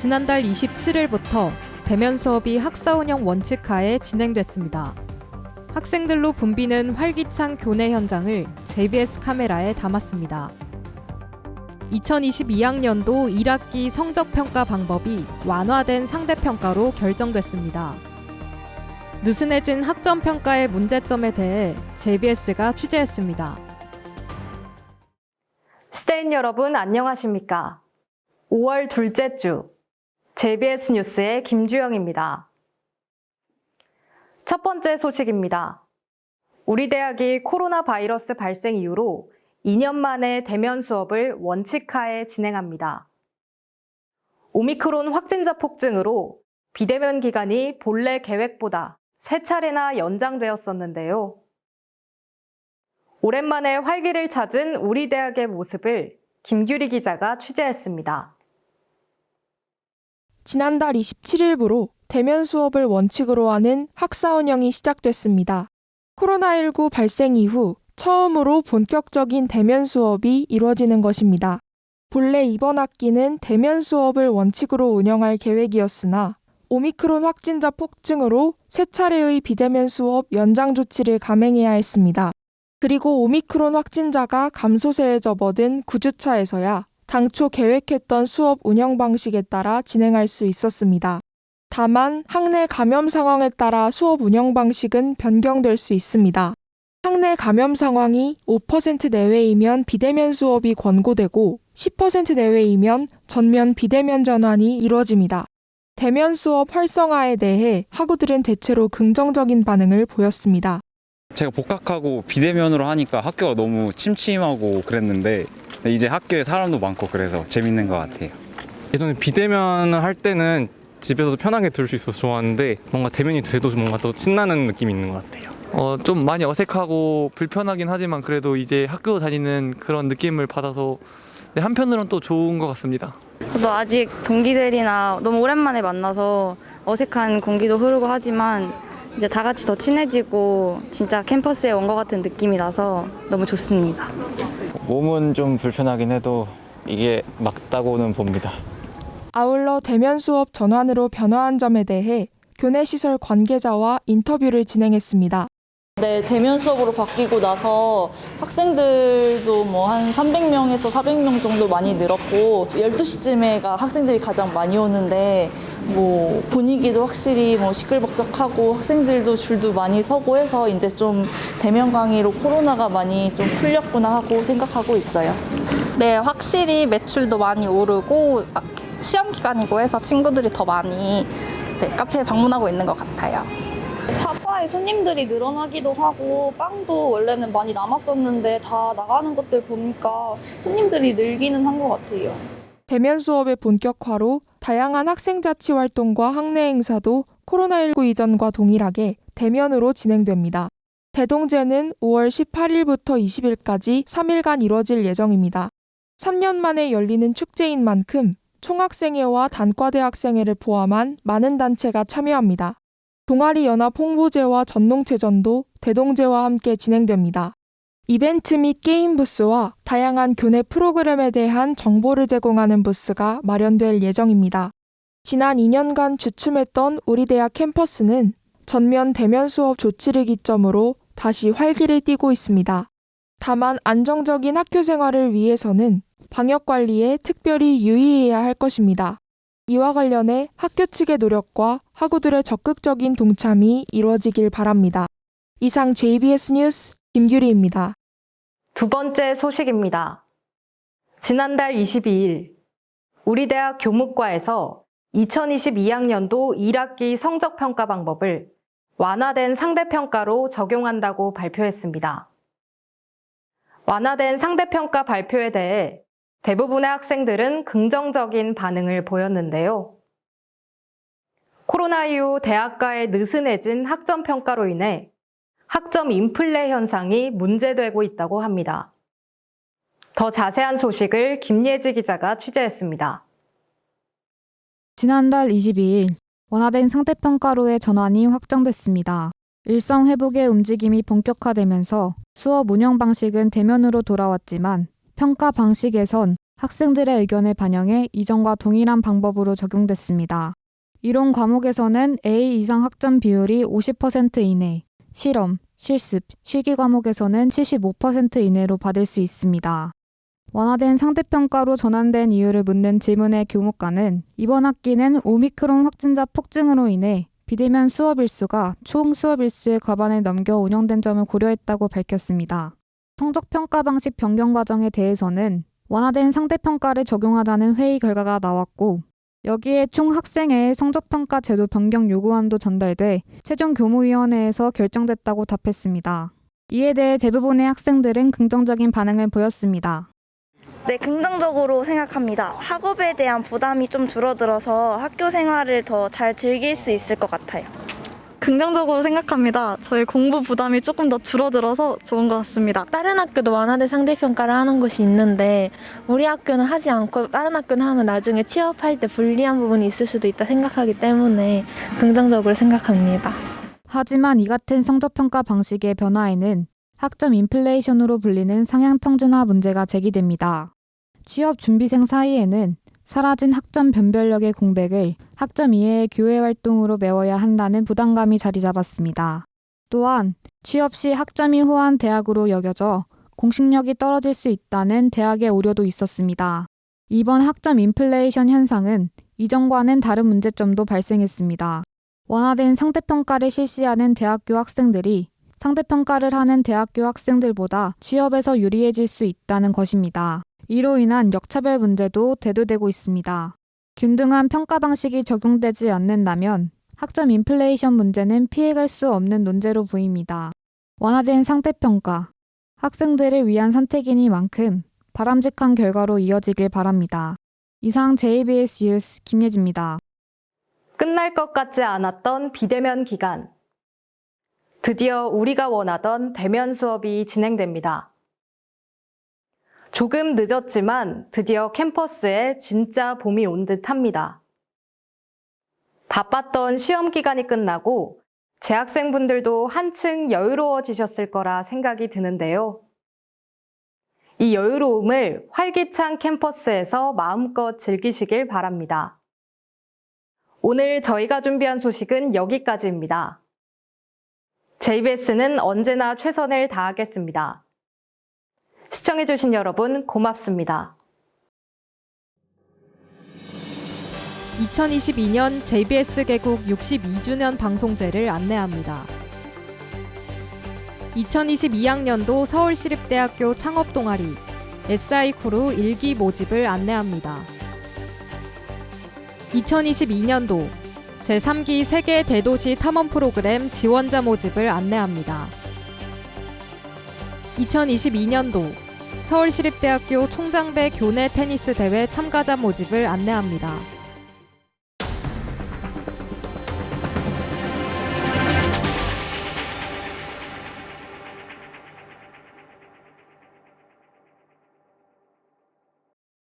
지난달 27일부터 대면 수업이 학사 운영 원칙하에 진행됐습니다. 학생들로 붐비는 활기찬 교내 현장을 JBS 카메라에 담았습니다. 2022학년도 1학기 성적평가 방법이 완화된 상대평가로 결정됐습니다. 느슨해진 학점평가의 문제점에 대해 JBS가 취재했습니다. 스테인 여러분 안녕하십니까? 5월 둘째 주 JBS 뉴스의 김주영입니다. 첫 번째 소식입니다. 우리 대학이 코로나 바이러스 발생 이후로 2년 만에 대면 수업을 원칙하에 진행합니다. 오미크론 확진자 폭증으로 비대면 기간이 본래 계획보다 3차례나 연장되었었는데요. 오랜만에 활기를 찾은 우리 대학의 모습을 김규리 기자가 취재했습니다. 지난달 27일부로 대면 수업을 원칙으로 하는 학사 운영이 시작됐습니다. 코로나19 발생 이후 처음으로 본격적인 대면 수업이 이루어지는 것입니다. 본래 이번 학기는 대면 수업을 원칙으로 운영할 계획이었으나 오미크론 확진자 폭증으로 3차례의 비대면 수업 연장 조치를 감행해야 했습니다. 그리고 오미크론 확진자가 감소세에 접어든 9주차에서야 당초 계획했던 수업 운영 방식에 따라 진행할 수 있었습니다. 다만 학내 감염 상황에 따라 수업 운영 방식은 변경될 수 있습니다. 학내 감염 상황이 5% 내외이면 비대면 수업이 권고되고 10% 내외이면 전면 비대면 전환이 이루어집니다. 대면 수업 활성화에 대해 학우들은 대체로 긍정적인 반응을 보였습니다. 제가 복학하고 비대면으로 하니까 학교가 너무 침침하고 그랬는데 이제 학교에 사람도 많고 그래서 재밌는 것 같아요. 예전에 비대면을 할 때는 집에서도 편하게 들을 수 있어서 좋았는데 뭔가 대면이 돼도 뭔가 더 신나는 느낌이 있는 것 같아요. 좀 많이 어색하고 불편하긴 하지만 그래도 이제 학교 다니는 그런 느낌을 받아서 한편으로는 또 좋은 것 같습니다. 저도 아직 동기들이나 너무 오랜만에 만나서 어색한 공기도 흐르고 하지만 이제 다 같이 더 친해지고 진짜 캠퍼스에 온 것 같은 느낌이 나서 너무 좋습니다. 몸은 좀 불편하긴 해도 이게 맞다고는 봅니다. 아울러 대면 수업 전환으로 변화한 점에 대해 교내시설 관계자와 인터뷰를 진행했습니다. 네, 대면 수업으로 바뀌고 나서 학생들도 뭐 한 300명에서 400명 정도 많이 늘었고 12시쯤에가 학생들이 가장 많이 오는데 뭐 분위기도 확실히 뭐 시끌벅적하고 학생들도 줄도 많이 서고 해서 이제 좀 대면 강의로 코로나가 많이 좀 풀렸구나 하고 생각하고 있어요. 네, 확실히 매출도 많이 오르고 시험 기간이고 해서 친구들이 더 많이 카페에 방문하고 있는 것 같아요. 파파에 손님들이 늘어나기도 하고 빵도 원래는 많이 남았었는데 다 나가는 것들 보니까 손님들이 늘기는 한 것 같아요. 대면 수업의 본격화로 다양한 학생자치 활동과 학내 행사도 코로나19 이전과 동일하게 대면으로 진행됩니다. 대동제는 5월 18일부터 20일까지 3일간 이뤄질 예정입니다. 3년 만에 열리는 축제인 만큼 총학생회와 단과대학생회를 포함한 많은 단체가 참여합니다. 동아리 연합 홍보제와 전농체전도 대동제와 함께 진행됩니다. 이벤트 및 게임 부스와 다양한 교내 프로그램에 대한 정보를 제공하는 부스가 마련될 예정입니다. 지난 2년간 주춤했던 우리 대학 캠퍼스는 전면 대면 수업 조치를 기점으로 다시 활기를 띠고 있습니다. 다만 안정적인 학교 생활을 위해서는 방역 관리에 특별히 유의해야 할 것입니다. 이와 관련해 학교 측의 노력과 학우들의 적극적인 동참이 이루어지길 바랍니다. 이상 JBS 뉴스 김규리입니다. 두 번째 소식입니다. 지난달 22일 우리 대학 교무과에서 2022학년도 1학기 성적평가 방법을 완화된 상대평가로 적용한다고 발표했습니다. 완화된 상대평가 발표에 대해 대부분의 학생들은 긍정적인 반응을 보였는데요. 코로나 이후 대학가의 느슨해진 학점평가로 인해 학점 인플레 현상이 문제되고 있다고 합니다. 더 자세한 소식을 김예지 기자가 취재했습니다. 지난달 22일 완화된 상대평가로의 전환이 확정됐습니다. 일상 회복의 움직임이 본격화되면서 수업 운영 방식은 대면으로 돌아왔지만 평가 방식에선 학생들의 의견을 반영해 이전과 동일한 방법으로 적용됐습니다. 이론 과목에서는 A 이상 학점 비율이 50% 이내, 실험, 실습, 실기 과목에서는 75% 이내로 받을 수 있습니다. 완화된 상대평가로 전환된 이유를 묻는 질문의 교무과는 이번 학기는 오미크론 확진자 폭증으로 인해 비대면 수업 일수가 총 수업 일수의 과반을 넘겨 운영된 점을 고려했다고 밝혔습니다. 성적평가 방식 변경 과정에 대해서는 완화된 상대평가를 적용하자는 회의 결과가 나왔고 여기에 총 학생회의 성적평가 제도 변경 요구안도 전달돼 최종교무위원회에서 결정됐다고 답했습니다. 이에 대해 대부분의 학생들은 긍정적인 반응을 보였습니다. 네, 긍정적으로 생각합니다. 학업에 대한 부담이 좀 줄어들어서 학교 생활을 더 잘 즐길 수 있을 것 같아요. 긍정적으로 생각합니다. 저희 공부 부담이 조금 더 줄어들어서 좋은 것 같습니다. 다른 학교도 완화된 상대평가를 하는 곳이 있는데 우리 학교는 하지 않고 다른 학교는 하면 나중에 취업할 때 불리한 부분이 있을 수도 있다 생각하기 때문에 긍정적으로 생각합니다. 하지만 이 같은 성적평가 방식의 변화에는 학점 인플레이션으로 불리는 상향 평준화 문제가 제기됩니다. 취업 준비생 사이에는 사라진 학점 변별력의 공백을 학점 이외의 교회 활동으로 메워야 한다는 부담감이 자리 잡았습니다. 또한 취업 시 학점이 후한 대학으로 여겨져 공식력이 떨어질 수 있다는 대학의 우려도 있었습니다. 이번 학점 인플레이션 현상은 이전과는 다른 문제점도 발생했습니다. 완화된 상대평가를 실시하는 대학교 학생들이 상대평가를 하는 대학교 학생들보다 취업에서 유리해질 수 있다는 것입니다. 이로 인한 역차별 문제도 대두되고 있습니다. 균등한 평가 방식이 적용되지 않는다면 학점 인플레이션 문제는 피해갈 수 없는 논제로 보입니다. 완화된 상대평가, 학생들을 위한 선택이니만큼 바람직한 결과로 이어지길 바랍니다. 이상 JBS 뉴스 김예지입니다. 끝날 것 같지 않았던 비대면 기간. 드디어 우리가 원하던 대면 수업이 진행됩니다. 조금 늦었지만 드디어 캠퍼스에 진짜 봄이 온 듯합니다. 바빴던 시험 기간이 끝나고 재학생분들도 한층 여유로워지셨을 거라 생각이 드는데요. 이 여유로움을 활기찬 캠퍼스에서 마음껏 즐기시길 바랍니다. 오늘 저희가 준비한 소식은 여기까지입니다. JBS는 언제나 최선을 다하겠습니다. 시청해주신 여러분 고맙습니다. 2022년 JBS 개국 62주년 방송제를 안내합니다. 2022학년도 서울시립대학교 창업동아리 SI크루 1기 모집을 안내합니다. 2022년도 제3기 세계 대도시 탐험 프로그램 지원자 모집을 안내합니다. 2022년도 서울시립대학교 총장배 교내 테니스 대회 참가자 모집을 안내합니다.